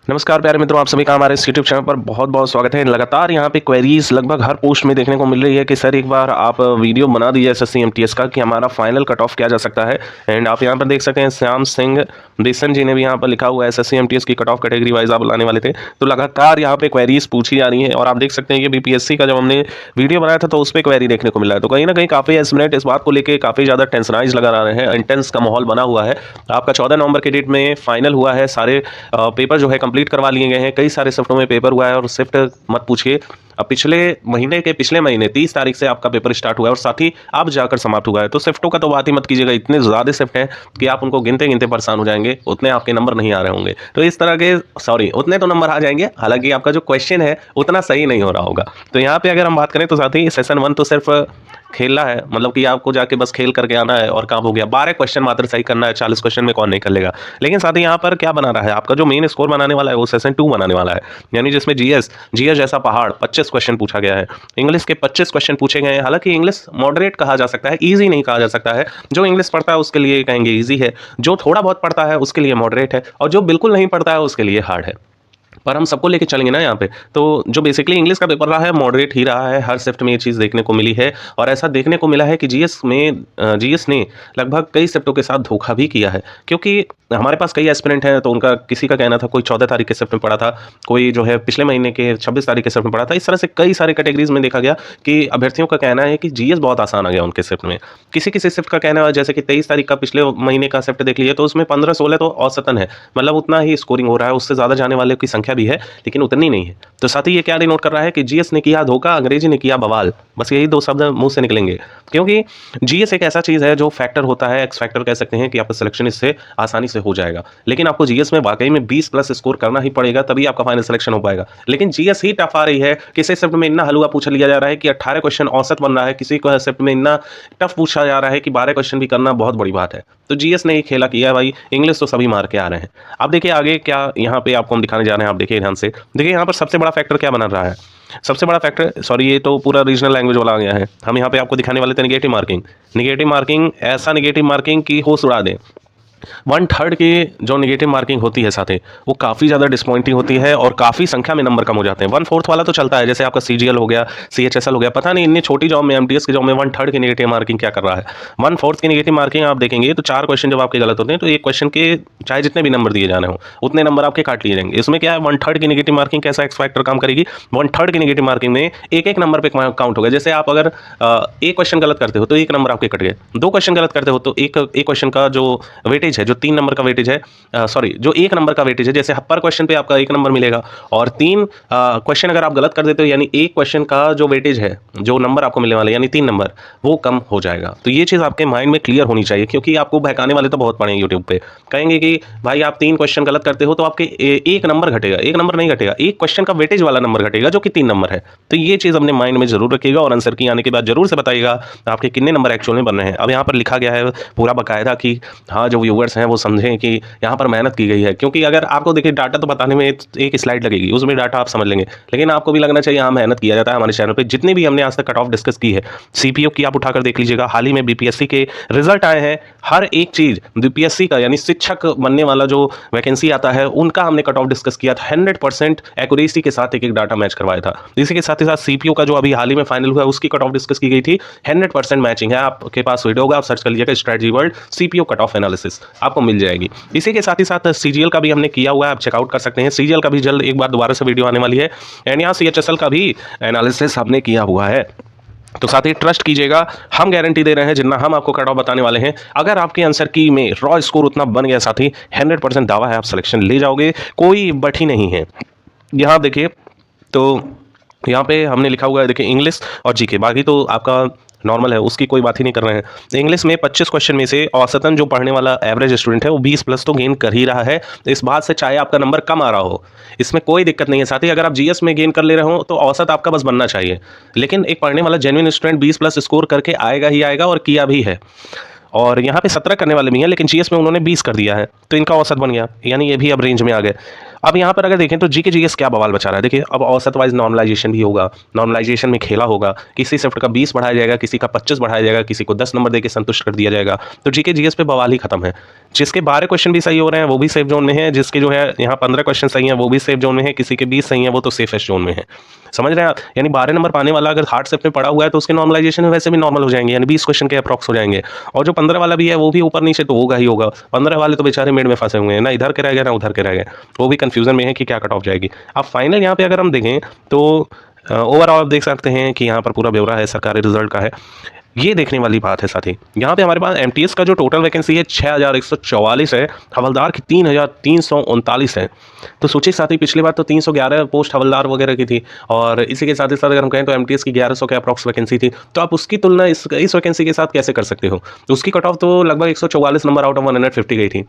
नमस्कार प्यारे मित्रों, आप सभी का हमारे इस यूट्यूब चैनल पर बहुत बहुत स्वागत है। लगातार यहाँ पे क्वेरीज लगभग हर पोस्ट में देखने को मिल रही है कि सर एक बार आप वीडियो बना दीजिए एसएससी एमटीएस का कि हमारा फाइनल कट ऑफ क्या जा सकता है। एंड आप यहाँ पर देख सकते हैं श्याम सिंह बिशन जी ने भी यहाँ पर लिखा हुआ है एसएससी एमटीएस की कट ऑफ कैटेगरी वाइज आप लाने वाले थे। तो लगातार यहाँ पे क्वेरीज पूछी जा रही है और आप देख सकते हैं कि बीपीएससी का जब हमने वीडियो बनाया था तो उस पर क्वेरी देखने को मिला है। तो कहीं ना कहीं काफ़ी एस्पिरेंट इस बात को लेकर काफ़ी ज़्यादा टेंशनाइज लगा रहे हैं, इंटेंस का माहौल बना हुआ है। आपका 14 नवंबर के डेट में फाइनल हुआ है, सारे पेपर जो है कंप्लीट करवा लिए गए हैं, कई सारे शिफ्टों में पेपर हुआ है और शिफ्ट मत पूछिए। अब पिछले महीने 30 तारीख से आपका पेपर स्टार्ट हुआ है और साथ ही अब जाकर समाप्त हुआ है। तो शिफ्टों का तो बात ही मत कीजिएगा, इतने ज़्यादा शिफ्ट हैं कि आप उनको गिनते गिनते परेशान हो जाएंगे, उतने आपके नंबर नहीं आ रहे होंगे। तो इस तरह के उतने तो नंबर आ जाएंगे, हालांकि आपका जो क्वेश्चन है उतना सही नहीं हो रहा होगा। तो यहाँ पे अगर हम बात करें तो साथ ही सेशन 1 तो सिर्फ खेलना है, मतलब कि आपको जाके बस खेल करके आना है और काम हो गया। 12 क्वेश्चन मात्र सही करना है, 40 क्वेश्चन में कौन नहीं कर लेगा। लेकिन साथ ही यहाँ पर क्या बना रहा है, आपका जो मेन स्कोर बनाने वाला है वो सेशन 2 बनाने वाला है, यानी जिसमें जीएस जैसा पहाड़ 25 क्वेश्चन पूछा गया है। इंग्लिश के 25 क्वेश्चन पूछे गए हैं। हालांकि इंग्लिश मॉडरेट कहा जा सकता है, ईजी नहीं कहा जा सकता है। जो इंग्लिश पढ़ता है उसके लिए कहेंगे ईजी है, जो थोड़ा बहुत पढ़ता है उसके लिए मॉडरेट है, और जो बिल्कुल नहीं पढ़ता है उसके लिए हार्ड है। पर हम सबको लेके चलेंगे ना यहाँ पे। तो जो बेसिकली इंग्लिश का पेपर रहा है मॉडरेट ही रहा है, हर शिफ्ट में ये चीज़ देखने को मिली है। और ऐसा देखने को मिला है कि जीएस ने लगभग कई शिफ्टों के साथ धोखा भी किया है, क्योंकि हमारे पास कई एस्पिरेंट हैं। तो उनका किसी का कहना था कोई 14 तारीख के शिफ्ट में पढ़ा था, कोई जो है पिछले महीने के 26 तारीख के शिफ्ट में पढ़ा था। इस तरह से कई सारे कैटेगरीज में देखा गया कि अभ्यर्थियों का कहना है कि जीएस बहुत आसान आ गया उनके शिफ्ट में। किसी किसी शिफ्ट का कहना है, जैसे कि 23 तारीख का पिछले महीने का शिफ्ट देख लीजिए तो उसमें 15-16 तो औसतन है, मतलब उतना ही स्कोरिंग हो रहा है, उससे ज़्यादा जाने वाले की संख्या भी है लेकिन उतनी नहीं है। तो साथ ही ये क्या डिनोट कर रहा है कि जीएस ने किया धोखा, अंग्रेजी ने किया बवाल। बस यही दो शब्द मुंह से निकलेंगे, क्योंकि जीएस एक ऐसा चीज़ है जो फैक्टर होता है, एक्स फैक्टर कह सकते हैं, कि आपका सिलेक्शन इससे आसानी से हो जाएगा। लेकिन आपको जीएस में वाकई में 20 प्लस स्कोर करना ही पड़ेगा, तभी आपका फाइनल सिलेक्शन हो पाएगा। लेकिन जीएस ही टफ आ रही है, किसी शिफ्ट में इतना हलवा पूछा लिया जा रहा है कि 18 क्वेश्चन औसत बन रहा है, किसी को शिफ्ट में इतना टफ पूछा जा रहा है कि 12 क्वेश्चन भी करना बहुत बड़ी बात है। तो जीएस ने ही खेला किया है भाई, इंग्लिश तो सभी मार के आ रहे हैं। अब देखिए आगे क्या यहाँ पे आपको हम दिखाने जा रहे हैं, आप देखिए ध्यान से। देखिए यहाँ पर सबसे बड़ा फैक्टर क्या बना रहा है, सबसे बड़ा फैक्टर, सॉरी ये तो पूरा रीजनल लैंग्वेज वाला आ गया है। हम यहाँ पे आपको दिखाने वाले थे निगेटिव मार्किंग। निगेटिव मार्किंग, ऐसा निगेटिव मार्किंग की होश उड़ा दे। 1/3 की जो निगेटिव मार्किंग होती है साथ ही वो काफ़ी ज़्यादा डिसपॉइंटिंग होती है और काफ़ी संख्या में नंबर कम हो जाते हैं। 1/4 वाला तो चलता है, जैसे आपका सीजीएल हो गया, सीएचएसएल हो गया। पता नहीं इतनी छोटी जॉब में, एमटीएस की जॉब में 1/3 की निगेटिव मार्किंग क्या कर रहा है। 1/4 की निगेटिव मार्किंग आप देखेंगे तो 4 क्वेश्चन जब आपके गलत होते हैं तो एक क्वेश्चन के चाहे जितने भी नंबर दिए जाने हो उतने नंबर आपके काट लिए जाएंगे। इसमें क्या है, 1/3 की निगेटिव मार्किंग कैसा एक्स फैक्टर काम करेगी। 1/3 की निगेटिव मार्किंग में एक एक नंबर पे काउंट होगा। जैसे आप अगर एक क्वेश्चन गलत करते हो तो एक नंबर आपके कट गए, 2 क्वेश्चन गलत करते हो तो एक क्वेश्चन का जो वेटेज है, जो 3 नंबर का वेटेज है, सॉरी जो 1 नंबर का वेटेज है, जैसे पर क्वेश्चन पे आपका 1 नंबर मिलेगा, और 3 क्वेश्चन अगर आप गलत कर देते हो यानी एक क्वेश्चन का जो वेटेज है, जो नंबर आपको मिलने वाला है यानी 3 नंबर, वो कम हो जाएगा। तो ये चीज़ आपके माइंड में क्लियर होनी चाहिए, क्योंकि आपको बहकाने वाले तो बहुत पड़े हैं यूट्यूब पे। कहेंगे कि भाई आप 3 क्वेश्चन गलत करते हो तो आपके एक नंबर घटेगा, एक नंबर नहीं घटेगा, एक क्वेश्चन का वेटेज वाला नंबर घटेगा जो कि 3 नंबर है। तो ये चीज़ अपने माइंड में जरूर रखिएगा और आंसर की आने के बाद जरूर से बताइएगा आपके कितने नंबर एक्चुअल में बन रहे हैं। अब यहाँ पर लिखा गया है पूरा बाकायदा कि हाँ जो व्यूअर्स हैं वो समझें कि यहाँ पर मेहनत की गई है, क्योंकि अगर आपको देखिए डाटा तो बताने में एक स्लाइड लगेगी, उसमें डाटा आप समझ लेंगे, लेकिन आपको भी लगना चाहिए हाँ मेहनत किया जाता है। हमारे चैनल पे जितनी भी हमने आज तक कट ऑफ डिस्कस की है, सीपीओ की आप उठाकर देख लीजिएगा, हाल ही में बीपीएससी के रिजल्ट आए हैं, हर एक चीज बीपीएससी का यानी शिक्षक बनने वाला जो वैकेंसी आता है उनका हमने कट ऑफ डिस्कस किया था। 100% एक्यूरेसी के साथ एक एक डाटा मैच करवाया था। इसी के साथ ही साथ सीपीओ का जो अभी हाल ही में फाइनल हुआ है उसकी कट ऑफ डिस्कस की गई थी, 100% मैचिंग है। आपके पास वीडियो होगा, आप सर्च कर लीजिएगा strategy world CPO cut off analysis, आपको मिल जाएगी। इसी के साथ ही साथ सीजीएल का भी हमने किया हुआ है, आप चेकआउट कर सकते हैं। सीजीएल का भी जल्द एक बार दोबारा से वीडियो आने वाली है, एंड यहाँ सीएचएसएल का भी एनालिसिस हमने किया हुआ है। तो साथ ही ट्रस्ट कीजिएगा, हम गारंटी दे रहे हैं जितना हम आपको कट ऑफ बताने वाले हैं, अगर आपके आंसर की में रॉ स्कोर उतना बन गया साथी 100% दावा है आप सिलेक्शन ले जाओगे, कोई बट ही नहीं है। यहाँ देखिए तो यहाँ पे हमने लिखा हुआ है, देखिए इंग्लिश और जीके, बाकी तो आपका नॉर्मल है, उसकी कोई बात ही नहीं कर रहे हैं। इंग्लिश में 25 क्वेश्चन में से औसतन जो पढ़ने वाला एवरेज स्टूडेंट है वो 20 प्लस तो गेन कर ही रहा है। इस बात से चाहे आपका नंबर कम आ रहा हो, इसमें कोई दिक्कत नहीं है। साथ ही अगर आप जीएस में गेन कर ले रहे हो तो औसत आपका बस बनना चाहिए, लेकिन एक पढ़ने वाला जेन्युइन स्टूडेंट 20 प्लस स्कोर करके आएगा ही आएगा, और किया भी है। और यहाँ पे 17 करने वाले भी हैं, लेकिन जीएस में उन्होंने 20 कर दिया है, तो इनका औसत बन गया, यानी ये भी अब रेंज में आ गए। अब यहाँ पर अगर देखें तो जी के जीएस क्या बवाल बचा रहा है, देखिए अब औसत वाइज नॉर्मलाइजेशन भी होगा, नॉर्मलाइजेशन में खेला होगा, किसी शिफ्ट का 20 बढ़ाया जाएगा, किसी का 25 बढ़ाया जाएगा, किसी को 10 नंबर देकर संतुष्ट कर दिया जाएगा। तो जी के जीएस पे बवाल ही खत्म है। जिसके 12 क्वेश्चन भी सही हो रहे हैं वो भी सेफ जोन में है, जिसके जो है यहाँ 15 क्वेश्चन सही हैं वो भी सेफ जोन में है, किसी के 20 सही हैं वो तो सेफेस्ट जोन में है। समझ रहे हैं आप, यानी 12 नंबर पाने वाला अगर हार्ड सेट में पड़ा हुआ है तो उसके नॉर्मलाइजेशन में वैसे भी नॉर्मल हो जाएंगे, यानी 20 क्वेश्चन के अप्रॉक्स हो जाएंगे। और जो 15 वाला भी है वो भी ऊपर नीचे तो होगा ही होगा। 15 वाले तो बेचारे मिड में फंसे हुए हैं, ना इधर के रह गए ना उधर के रह गए, वो भी कंफ्यूजन में है कि क्या कट ऑफ जाएगी। अब फाइनल यहाँ पे अगर हम देखें तो ओवरऑल आप देख सकते हैं कि यहाँ पर पूरा ब्यौरा है सरकारी रिजल्ट का है। ये देखने वाली बात है साथी, यहाँ पे हमारे पास एमटीएस का जो टोटल वैकेंसी है 6144 है, हवलदार की 3339 है। तो सोचिए साथी, पिछली बार तो 311 पोस्ट हवलदार वगैरह की थी, और इसी के साथ ही साथ अगर हम कहें तो एमटीएस की 1100 के अप्रॉक्स वैकेंसी थी। तो आप उसकी तुलना इस वैकेंसी के साथ कैसे कर सकते हो? उसकी कट ऑफ तो लगभग 144 नंबर आउट ऑफ 150 गई थी,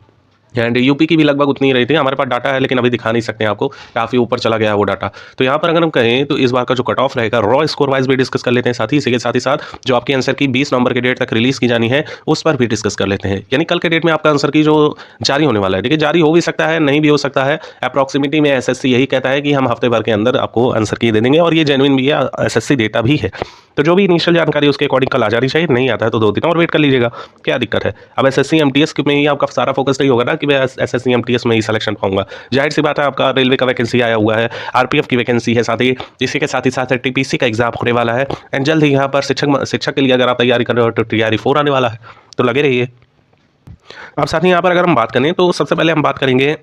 एंड यूपी की भी लगभग उतनी ही रही थी। हमारे पास डाटा है लेकिन अभी दिखा नहीं सकते हैं आपको, काफ़ी ऊपर चला गया है वो डाटा। तो यहाँ पर अगर हम कहें तो इस बार का जो कट ऑफ रहेगा रॉ स्कोर वाइज भी डिस्कस कर लेते हैं साथ ही, इसी के साथ ही साथ जो आपके आंसर की 20 नवंबर के डेट तक रिलीज की जानी है उस पर भी डिस्कस कर लेते हैं। यानी कल के डेट में आपका आंसर की जो जारी होने वाला है, देखिए जारी हो भी सकता है नहीं भी हो सकता है, अप्रॉक्सिमेटली में एसएससी यही कहता है कि हम हफ्ते भर के अंदर आपको आंसर की दे देंगे, और ये जेन्युइन भी है, एसएससी डेटा भी है। तो जो भी इनिशियल जानकारी उसके अकॉर्डिंग कल आ जानी चाहिए, नहीं आता है तो 2 दिन और वेट कर लीजिएगा, क्या दिक्कत है। अब एसएससी एमटीएस में ही आपका सारा फोकस नहीं होगा ना कि मैं एसएससी एमटीएस में ही सिलेक्शन पाऊंगा। जाहिर सी बात है, आपका रेलवे का वैकेंसी आया हुआ है, आरपीएफ की वैकेंसी है, साथ ही इसी के साथ ही साथ टीपीसी का एग्जाम होने वाला है, एंड जल्द ही यहाँ पर शिक्षक के लिए अगर आप तैयारी कर रहे हो तो टीआरई 4 आने वाला है, तो लगे रहिए। अब साथ ही यहाँ पर अगर हम बात करें तो सबसे पहले हम बात करेंगे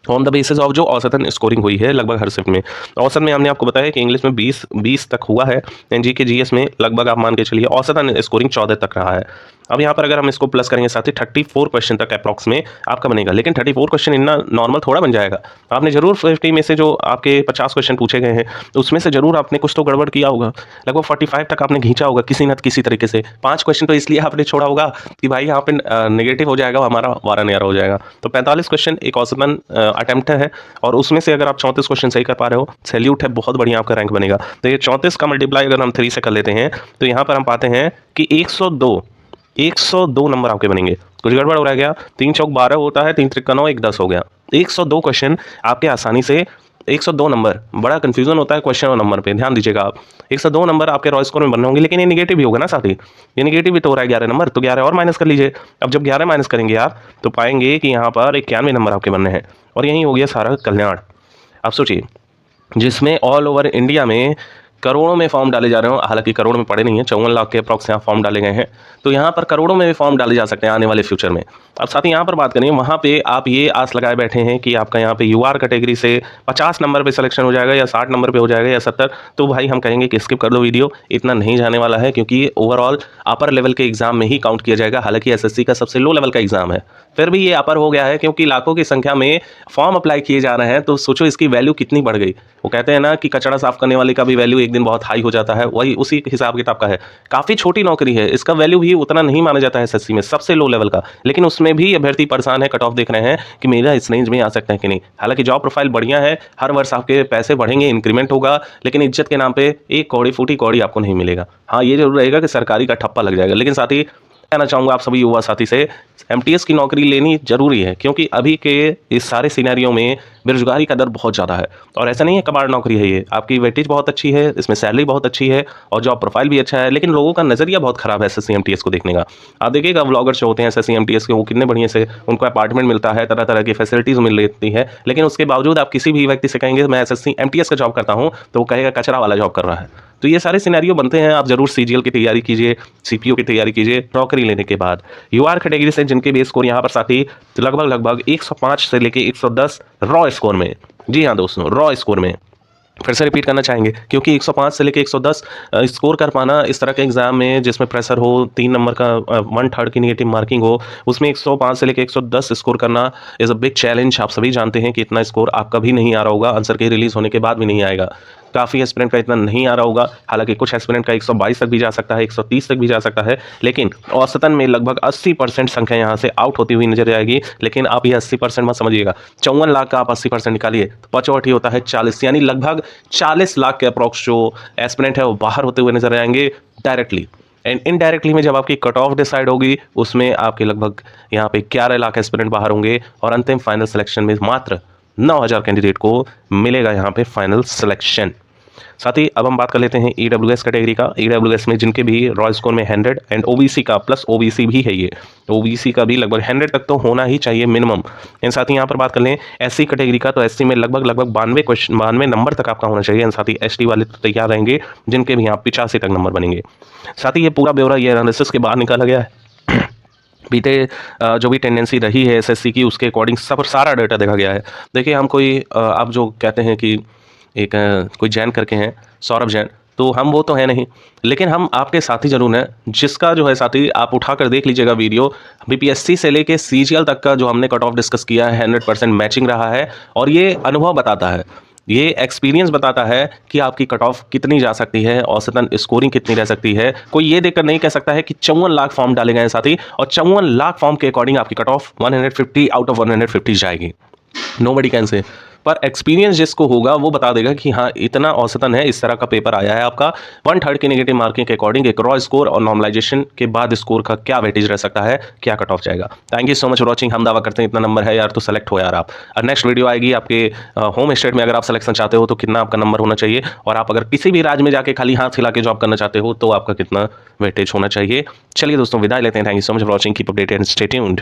ऑन द बेसिस ऑफ जो औसतन स्कोरिंग हुई है लगभग हर शिफ्ट में। औसत में हमने आपको बताया कि इंग्लिश में 20 तक हुआ है, एनजी के जीएस में लगभग आप मान के चलिए औसतन स्कोरिंग 14 तक रहा है। अब यहाँ पर अगर हम इसको प्लस करेंगे साथ ही 34 क्वेश्चन तक अप्रॉक्स में आपका बनेगा, लेकिन 34 क्वेश्चन इतना नॉर्मल थोड़ा बन जाएगा। आपने जरूर 50 में से जो आपके 50 क्वेश्चन पूछे गए हैं उसमें से जरूर आपने कुछ तो गड़बड़ किया होगा, लगभग 45 तक आपने खींचा होगा किसी न किसी तरीके से। 5 क्वेश्चन तो इसलिए आपने छोड़ा होगा कि भाई यहाँ पे नेगेटिव हो जाएगा, हमारा वारा न्यारा हो जाएगा। तो 45 क्वेश्चन एक औसतन अटेम्प्ट है, और उसमें से अगर आप 34 क्वेश्चन सही कर पा रहे हो, सैल्यूट है, बहुत बढ़िया आपका रैंक बनेगा। तो ये 34 का मल्टीप्लाई अगर हम 3 से कर लेते हैं तो यहाँ पर हम पाते हैं कि 102 नंबर आपके बनेंगे। कुछ गड़बड़ हो रहा है क्या? 3 चौक 12 होता है, 3 त्रिक 9, 1 10 हो गया। 102 क्वेश्चन आपके आसानी से 102 नंबर, बड़ा कंफ्यूजन होता है क्वेश्चन और नंबर पे, ध्यान दीजिएगा आप। 102 नंबर आपके रॉ स्कोर में बनने होंगे, लेकिन ये निगेटिव भी होगा ना साथ ही, ये निगेटिव भी तो हो रहा है 11 नंबर, तो 11 और माइनस कर लीजिए। अब जब 11 माइनस करेंगे आप तो पाएंगे कि यहाँ पर 91 नंबर आपके बनने हैं, और यही हो गया सारा कल्याण। आप सोचिए, जिसमें ऑल ओवर इंडिया में करोड़ों में फॉर्म डाले जा रहे हो, हालांकि करोड़ में पड़े नहीं है, 54 लाख के अप्रॉक्स यहाँ फॉर्म डाले गए हैं, तो यहाँ पर करोड़ों में भी फॉर्म डाले जा सकते हैं आने वाले फ्यूचर में। अब साथ ही यहाँ पर बात करें, वहाँ पे आप ये आस लगाए बैठे हैं कि आपका यहाँ पे यूआर कैटेगरी से 50 नंबर पे सिलेक्शन हो जाएगा, या 60 नंबर पे हो जाएगा, या 70, तो भाई हम कहेंगे कि स्किप कर दो वीडियो, इतना नहीं जाने वाला है, क्योंकि ये ओवरऑल अपर लेवल के एग्जाम में ही काउंट किया जाएगा। हालांकि एसएससी का सबसे लो लेवल का एग्जाम है, फिर भी ये अपर हो गया है, क्योंकि लाखों की संख्या में फॉर्म अप्लाई किए जा रहे हैं, तो सोचो इसकी वैल्यू कितनी बढ़ गई। वो कहते हैं ना कि कचरा साफ करने वाले का भी वैल्यू एक दिन बहुत हाई हो जाता है, वही उसी हिसाब किताब का है। काफ़ी छोटी नौकरी है, इसका वैल्यू भी उतना नहीं माना जाता है एसएससी में, सबसे लो लेवल का, लेकिन उसमें भी अभ्यर्थी परेशान है, कट ऑफ देख रहे हैं कि मेरा इस रेंज में आ सकता है कि नहीं। हालांकि जॉब प्रोफाइल बढ़िया है, हर वर्ष आपके पैसे बढ़ेंगे, इंक्रीमेंट होगा, लेकिन इज्जत के नाम पे एक कौड़ी फूटी कौड़ी आपको नहीं मिलेगा। हाँ, ये जरूर रहेगा कि सरकारी का ठप्पा लग जाएगा, लेकिन साथ ही कहना चाहूँगा आप सभी युवा साथी से, एमटीएस की नौकरी लेनी जरूरी है, क्योंकि अभी के इस सारे सिनेरियो में बेरोजगारी का दर बहुत ज़्यादा है, और ऐसा नहीं है कबाड़ नौकरी है ये, आपकी वेटेज बहुत अच्छी है, इसमें सैलरी बहुत अच्छी है, और जॉब प्रोफाइल भी अच्छा है, लेकिन लोगों का नज़रिया बहुत खराब है एसएससी एमटीएस को देखने का। आप देखिएगा व्लॉगर्स जो होते हैं एसएससी एमटीएस के, वो कितने बढ़िया से उनको अपार्टमेंट मिलता है, तरह तरह की फैसिलिटीज़ मिल लेती है, लेकिन उसके बावजूद आप किसी भी व्यक्ति से कहेंगे मैं एसएससी एमटीएस का जॉब करता हूँ, तो वो कहेगा कचरा वाला जॉब कर रहा है। तो ये सारे सिनेरियो बनते हैं। आप जरूर सीजीएल की तैयारी कीजिए, सीपीओ की तैयारी कीजिए नौकरी लेने के बाद। यूआर कैटेगरी से जिनके बेस स्कोर यहाँ पर साथी लगभग 105 से लेके 110 रॉ स्कोर में, जी हाँ दोस्तों, रॉ स्कोर में फिर से रिपीट करना चाहेंगे, क्योंकि 105 से लेके 110 स्कोर कर पाना इस तरह के एग्जाम में जिसमें प्रेशर हो, 3 नंबर का 1/3 की निगेटिव मार्किंग हो, उसमें 105 से लेके 110 स्कोर करना इज़ अ बिग चैलेंज। आप सभी जानते हैं कि इतना स्कोर आपका भी नहीं आ रहा होगा, आंसर के रिलीज होने के बाद भी नहीं आएगा, काफ़ी एस्पिरेंट का इतना नहीं आ रहा होगा। हालांकि कुछ एस्पिरेंट का 122 तक भी जा सकता है, 130 तक भी जा सकता है, लेकिन औसतन में लगभग 80% संख्या यहाँ से आउट होती हुई नजर आएगी। लेकिन आप ये 80% मत समझिएगा, 54 लाख का आप 80% निकालिए तो 55 होता है 40, यानी लगभग 40 लाख के अप्रॉक्स जो एस्पिरेंट है वो बाहर होते हुए नजर आएंगे डायरेक्टली। एंड इनडायरेक्टली में जब आपकी कट ऑफ डिसाइड होगी उसमें आपके लगभग यहाँ पे 11 लाख एस्पिरेंट बाहर होंगे और अंतिम फाइनल सिलेक्शन में मात्र 9,000 कैंडिडेट को मिलेगा यहाँ पे फाइनल सिलेक्शन। साथ ही अब हम बात कर लेते हैं ईडब्ल्यूएस कैटेगरी का। ईडब्ल्यूएस में जिनके भी रॉयल स्कोर में 100 एंड ओबीसी का प्लस ओबीसी भी है, ये ओबीसी का भी लगभग 100 तक तो होना ही चाहिए मिनिमम। एंड साथ ही यहाँ पर बात कर लें एससी कैटेगरी का, तो एससी में लगभग 92 नंबर तक आपका होना चाहिए। एंड साथ ही एसटी वाले तो तैयार रहेंगे जिनके भी यहाँ 85 तक नंबर बनेंगे। साथ ही ये पूरा ब्यौरा ये एनालिसिस के बाद निकाला गया है। बीते जो भी टेंडेंसी रही है एसएससी की उसके अकॉर्डिंग सब सारा डाटा देखा गया है। देखिए हम कोई आप जो कहते हैं कि एक कोई जैन करके हैं, सौरभ जैन, तो हम वो तो है नहीं, लेकिन हम आपके साथी जरूर हैं जिसका जो है साथी आप उठाकर देख लीजिएगा वीडियो। बीपीएससी से लेके सीजीएल तक का जो हमने कट ऑफ डिस्कस किया है 100% मैचिंग रहा है और ये अनुभव बताता है, ये एक्सपीरियंस बताता है कि आपकी कट ऑफ कितनी जा सकती है, औसतन स्कोरिंग कितनी रह सकती है। कोई ये देखकर नहीं कह सकता है कि 54 लाख फॉर्म डाले गए हैं साथी और 54 लाख फॉर्म के अकॉर्डिंग आपकी कट ऑफ 150 आउट ऑफ 150 जाएगी। नोबडी कैन से, पर एक्सपीरियंस जिसको होगा वो बता देगा कि हाँ इतना औसतन है, इस तरह का पेपर आया है आपका। 1/3 की नेगेटिव मार्किंग के अकॉर्डिंग एक रॉ स्कोर और नॉर्मलाइजेशन के बाद स्कोर का क्या वेटेज रह सकता है, क्या कट ऑफ जाएगा। Thank you so much for watching. हम दावा करते हैं इतना नंबर है यार तो सेलेक्ट हो यार आप। और नेक्स्ट वीडियो आएगी आपके होम स्टेट में, अगर आप सिलेक्शन चाहते हो तो कितना आपका नंबर होना चाहिए, और आप अगर किसी भी राज्य में जाके खाली हाथ हिला के जॉब करना चाहते हो तो आपका कितना वेटेज होना चाहिए। चलिए दोस्तों विदाई लेते हैं। Thank you so much for watching. Keep updated and stay tuned.